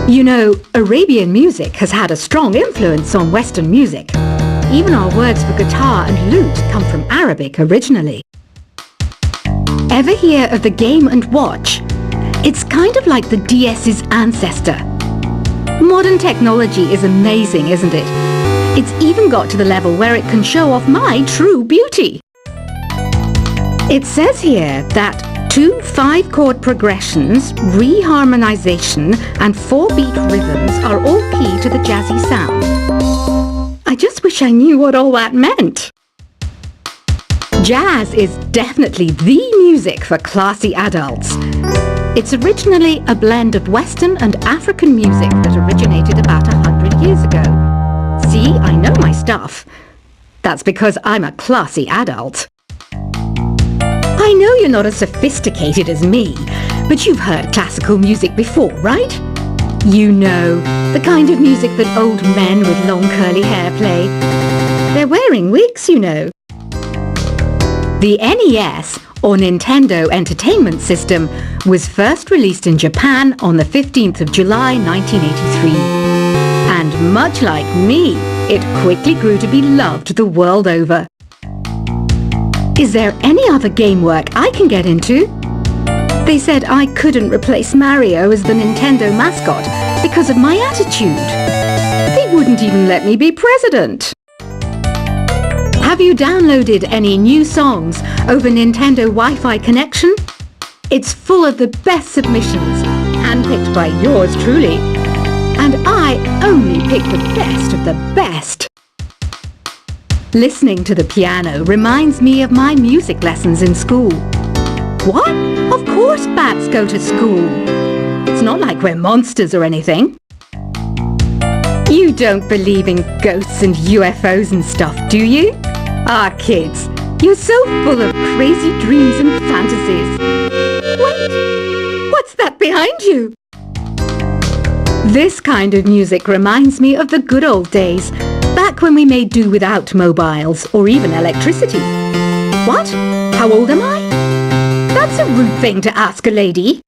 You know, Arabian music has had a strong influence on Western music. Even our words for guitar and lute come from Arabic originally. Ever hear of the Game & Watch? It's kind of like the DS's ancestor. Modern technology is amazing, isn't it? It's even got to the level where it can show off my true beauty. It says here that 2 5-chord progressions, reharmonization and 4-beat rhythms are all key to the jazzy sound. I just wish I knew what all that meant. Jazz is definitely the music for classy adults. It's originally a blend of Western and African music that originated about 100 years ago. See, I know my stuff. That's because I'm a classy adult. I know you're not as sophisticated as me, but you've heard classical music before, right? You know, the kind of music that old men with long curly hair play. They're wearing wigs, you know. The NES, or Nintendo Entertainment System, was first released in Japan on the 15th of July 1983. And much like me, it quickly grew to be loved the world over. Is there any other game work I can get into? They said I couldn't replace Mario as the Nintendo mascot because of my attitude. They wouldn't even let me be president. Have you downloaded any new songs over Nintendo Wi-Fi connection? It's full of the best submissions, handpicked by yours truly. And I only pick the best of the best. Listening to the piano reminds me of my music lessons in school. What? Of course bats go to school. It's not like we're monsters or anything. You don't believe in ghosts and UFOs and stuff, do you? Ah, kids, you're so full of crazy dreams and fantasies. Wait, what's that behind you? This kind of music reminds me of the good old days, back when we made do without mobiles or even electricity. What? How old am I? That's a rude thing to ask a lady.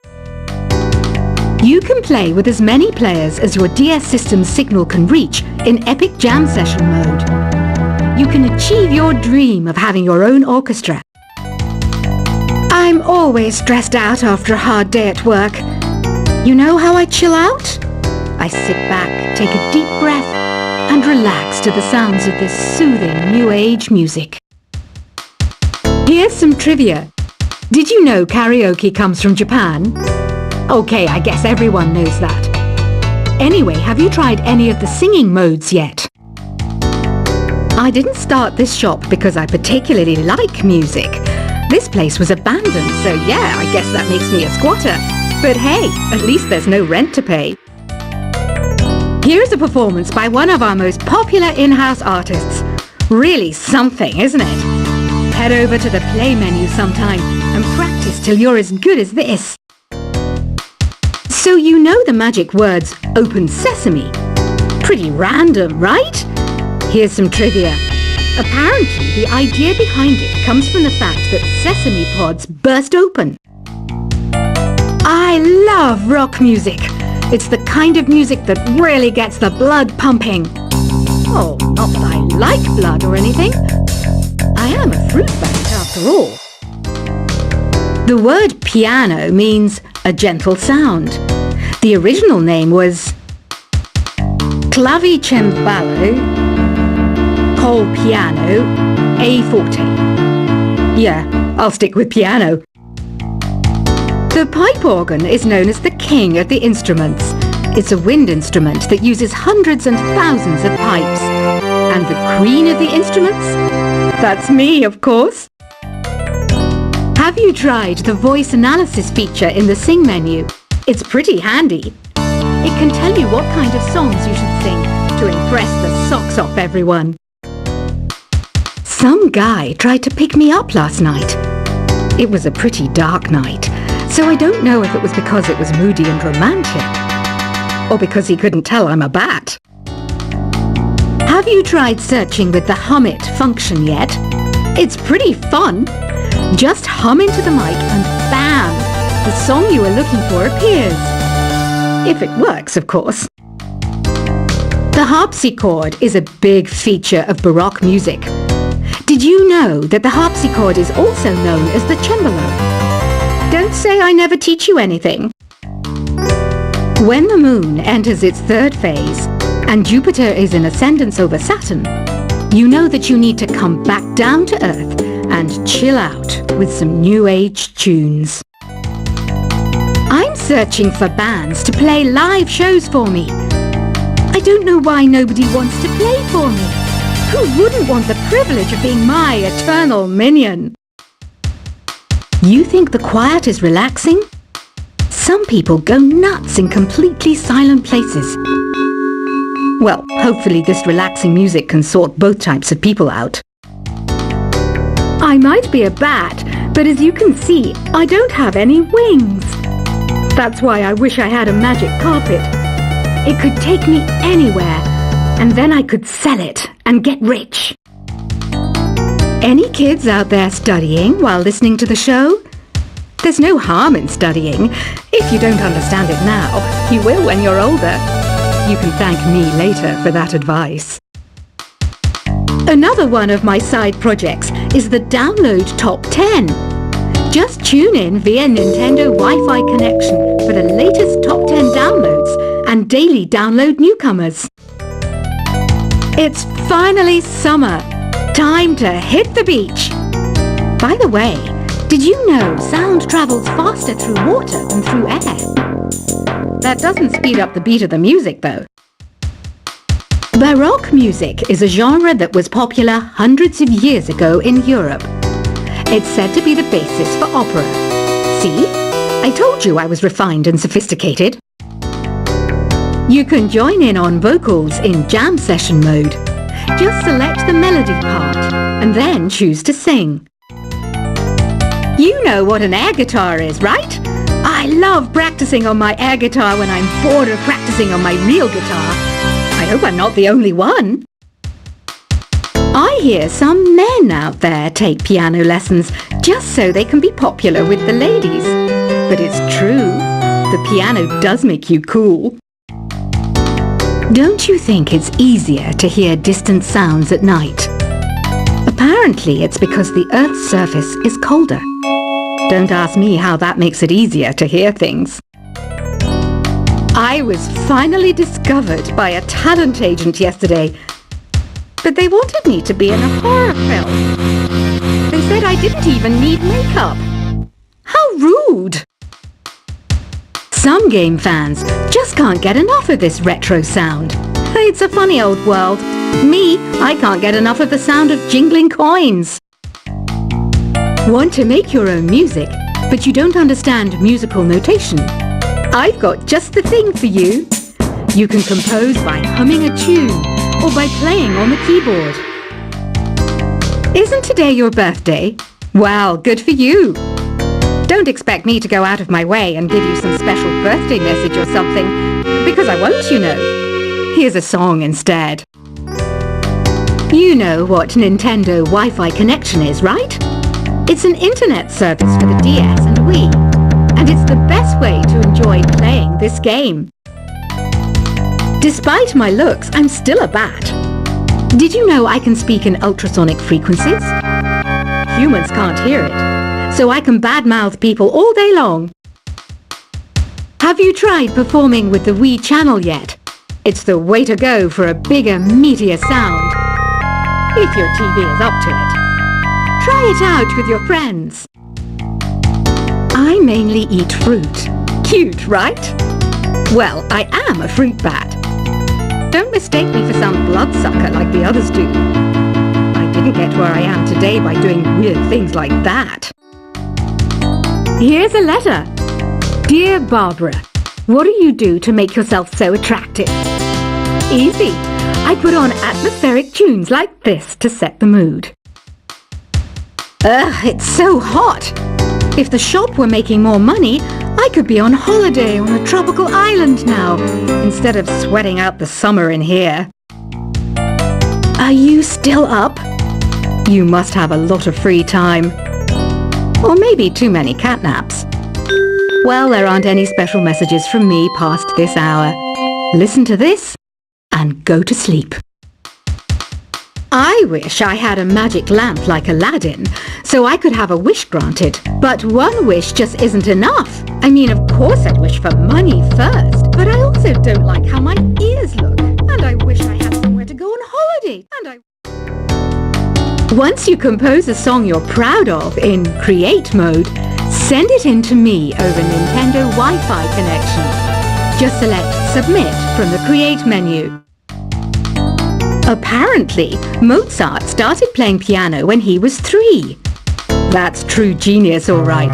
You can play with as many players as your DS system's signal can reach in Epic Jam Session mode. You can achieve your dream of having your own orchestra. I'm always stressed out after a hard day at work. You know how I chill out? I sit back, take a deep breath, and relax to the sounds of this soothing new age music. Here's some trivia. Did you know karaoke comes from Japan? Okay, I guess everyone knows that. Anyway, have you tried any of the singing modes yet? I didn't start this shop because I particularly like music. This place was abandoned, so yeah, I guess that makes me a squatter. But hey, at least there's no rent to pay. Here's a performance by one of our most popular in-house artists. Really something, isn't it? Head over to the play menu sometime and practice till you're as good as this. So you know the magic words "Open Sesame"? Pretty random, right? Here's some trivia. Apparently, the idea behind it comes from the fact that sesame pods burst open. I love rock music. It's the kind of music that really gets the blood pumping. Oh, not that I like blood or anything. I am a fruit bat after all. The word piano means a gentle sound. The original name was clavicembalo col piano a forte. Yeah, I'll stick with piano. The pipe organ is known as the king of the instruments. It's a wind instrument that uses hundreds and thousands of pipes. And the queen of the instruments? That's me, of course. Have you tried the voice analysis feature in the Sing menu? It's pretty handy. It can tell you what kind of songs you should sing to impress the socks off everyone. Some guy tried to pick me up last night. It was a pretty dark night, so I don't know if it was because it was moody and romantic, or because he couldn't tell I'm a bat. Have you tried searching with the Hum It function yet? It's pretty fun. Just hum into the mic and bam! The song you were looking for appears. If it works, of course. The harpsichord is a big feature of Baroque music. Did you know that the harpsichord is also known as the cembalo? Don't say I never teach you anything. When the moon enters its third phase and Jupiter is in ascendance over Saturn, you know that you need to come back down to Earth and chill out with some New Age tunes. I'm searching for bands to play live shows for me. I don't know why nobody wants to play for me. Who wouldn't want the privilege of being my eternal minion? You think the quiet is relaxing? Some people go nuts in completely silent places. Well, hopefully this relaxing music can sort both types of people out. I might be a bat, but as you can see, I don't have any wings. That's why I wish I had a magic carpet. It could take me anywhere, and then I could sell it and get rich. Any kids out there studying while listening to the show? There's no harm in studying. If you don't understand it now, you will when you're older. You can thank me later for that advice. Another one of my side projects is the Download Top 10. Just tune in via Nintendo Wi-Fi connection for the latest Top 10 downloads and daily download newcomers. It's finally summer. Time to hit the beach. By the way, did you know sound travels faster through water than through air? That doesn't speed up the beat of the music, though. Baroque music is a genre that was popular hundreds of years ago in Europe. It's said to be the basis for opera. See? I told you I was refined and sophisticated. You can join in on vocals in jam session mode. Just select the melody part and then choose to sing. You know what an air guitar is, right? I love practicing on my air guitar when I'm bored of practicing on my real guitar. I hope I'm not the only one. I hear some men out there take piano lessons just so they can be popular with the ladies. But it's true, the piano does make you cool. Don't you think it's easier to hear distant sounds at night? Apparently it's because the Earth's surface is colder. Don't ask me how that makes it easier to hear things. I was finally discovered by a talent agent yesterday, but they wanted me to be in a horror film. They said I didn't even need makeup. How rude! Some game fans just can't get enough of this retro sound. It's a funny old world. Me, I can't get enough of the sound of jingling coins. Want to make your own music, but you don't understand musical notation? I've got just the thing for you. You can compose by humming a tune or by playing on the keyboard. Isn't today your birthday? Well, good for you. Don't expect me to go out of my way and give you some special birthday message or something, because I won't, you know. Here's a song instead. You know what Nintendo Wi-Fi connection is, right? It's an internet service for the DS and Wii, and it's the best way to enjoy playing this game. Despite my looks, I'm still a bat. Did you know I can speak in ultrasonic frequencies? Humans can't hear it, so I can badmouth people all day long. Have you tried performing with the Wii channel yet? It's the way to go for a bigger, meatier sound. If your TV is up to it. Try it out with your friends. I mainly eat fruit. Cute, right? Well, I am a fruit bat. Don't mistake me for some bloodsucker like the others do. I didn't get where I am today by doing weird things like that. Here's a letter. Dear Barbara, what do you do to make yourself so attractive? Easy. I put on atmospheric tunes like this to set the mood. Ugh, it's so hot. If the shop were making more money, I could be on holiday on a tropical island now, instead of sweating out the summer in here. Are you still up? You must have a lot of free time. Or maybe too many catnaps. Well, there aren't any special messages from me past this hour. Listen to this and go to sleep. I wish I had a magic lamp like Aladdin, so I could have a wish granted. But one wish just isn't enough. I mean, of course I'd wish for money first, but I also don't like how my ears look. And I wish I had somewhere to go on holiday. Once you compose a song you're proud of in Create mode, send it in to me over Nintendo Wi-Fi connection. Just select Submit from the Create menu. Apparently, Mozart started playing piano when he was 3. That's true genius, all right.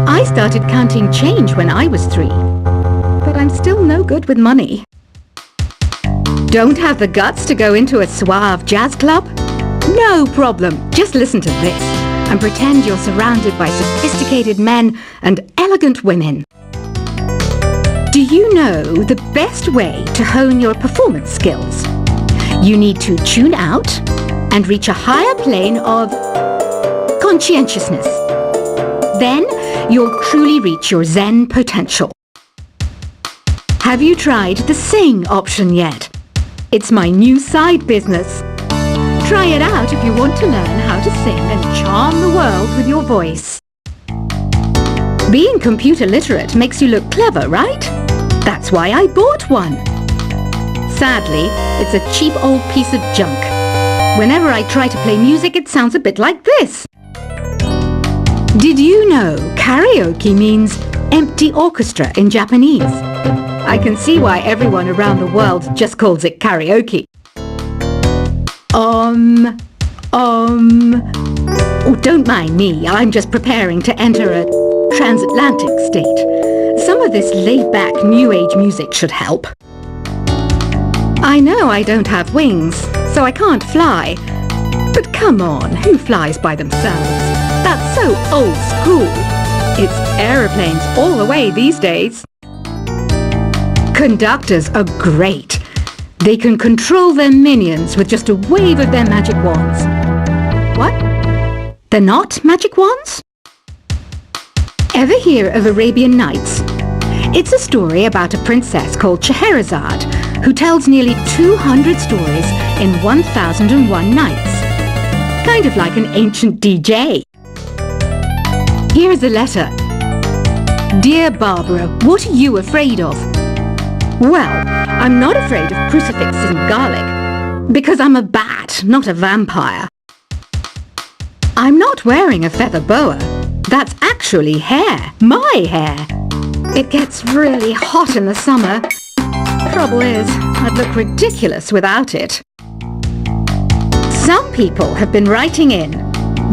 I started counting change when I was 3, but I'm still no good with money. Don't have the guts to go into a suave jazz club? No problem. Just listen to this and pretend you're surrounded by sophisticated men and elegant women. Do you know the best way to hone your performance skills? You need to tune out and reach a higher plane of conscientiousness. Then you'll truly reach your Zen potential. Have you tried the Sing option yet? It's my new side business. Try it out if you want to learn how to sing and charm the world with your voice. Being computer literate makes you look clever, right? That's why I bought one. Sadly, it's a cheap old piece of junk. Whenever I try to play music, it sounds a bit like this. Did you know karaoke means empty orchestra in Japanese? I can see why everyone around the world just calls it karaoke. Oh, don't mind me. I'm just preparing to enter a transatlantic state. Some of this laid-back New Age music should help. I know I don't have wings, so I can't fly. But come on, who flies by themselves? That's so old school. It's aeroplanes all the way these days. Conductors are great. They can control their minions with just a wave of their magic wands. What? They're not magic wands? Ever hear of Arabian Nights? It's a story about a princess called Scheherazade who tells nearly 200 stories in 1001 nights. Kind of like an ancient DJ. Here's a letter. Dear Barbara, what are you afraid of? Well, I'm not afraid of crucifixes and garlic, because I'm a bat, not a vampire. I'm not wearing a feather boa. That's actually hair, my hair. It gets really hot in the summer. Trouble is, I'd look ridiculous without it. Some people have been writing in,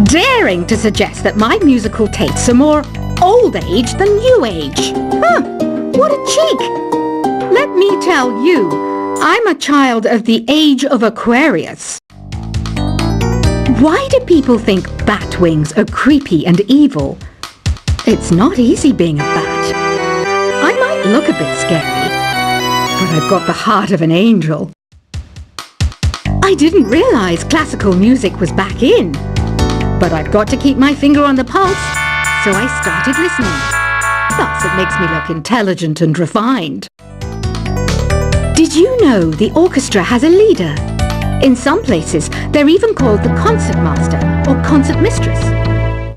daring to suggest that my musical tastes are more old age than new age. Huh, what a cheek! Let me tell you, I'm a child of the age of Aquarius. Why do people think bat wings are creepy and evil? It's not easy being a bat. I might look a bit scary, but I've got the heart of an angel. I didn't realize classical music was back in, but I've got to keep my finger on the pulse, so I started listening. Thus it makes me look intelligent and refined. Did you know the orchestra has a leader? In some places, they're even called the concert master or concert mistress.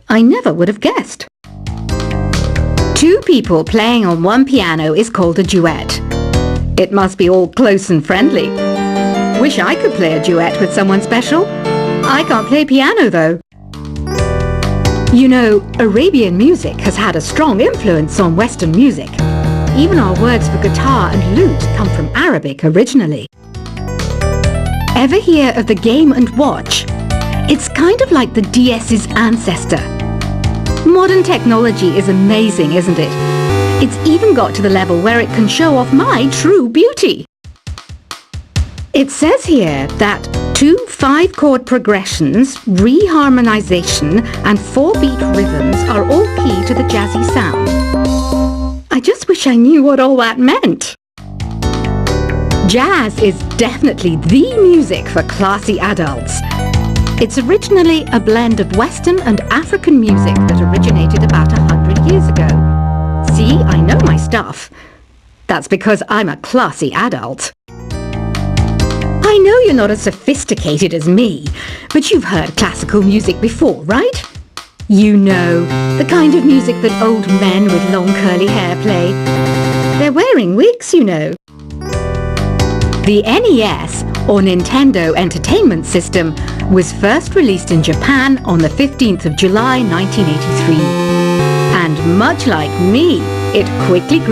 I never would have guessed. 2 people playing on one piano is called a duet. It must be all close and friendly. Wish I could play a duet with someone special. I can't play piano though. You know, Arabian music has had a strong influence on Western music. Even our words for guitar and lute come from Arabic originally. Ever hear of the Game & Watch? It's kind of like the DS's ancestor. Modern technology is amazing, isn't it? It's even got to the level where it can show off my true beauty. It says here that 2 5-chord progressions, reharmonization and 4-beat rhythms are all key to the jazzy sound. I just wish I knew what all that meant. Jazz is definitely the music for classy adults. It's originally a blend of Western and African music that originated about 100 years ago. See, I know my stuff. That's because I'm a classy adult. I know you're not as sophisticated as me, but you've heard classical music before, right? You know, the kind of music that old men with long curly hair play. They're wearing wigs, you know. The NES, or Nintendo Entertainment System, was first released in Japan on the 15th of July 1983. And much like me, it quickly grew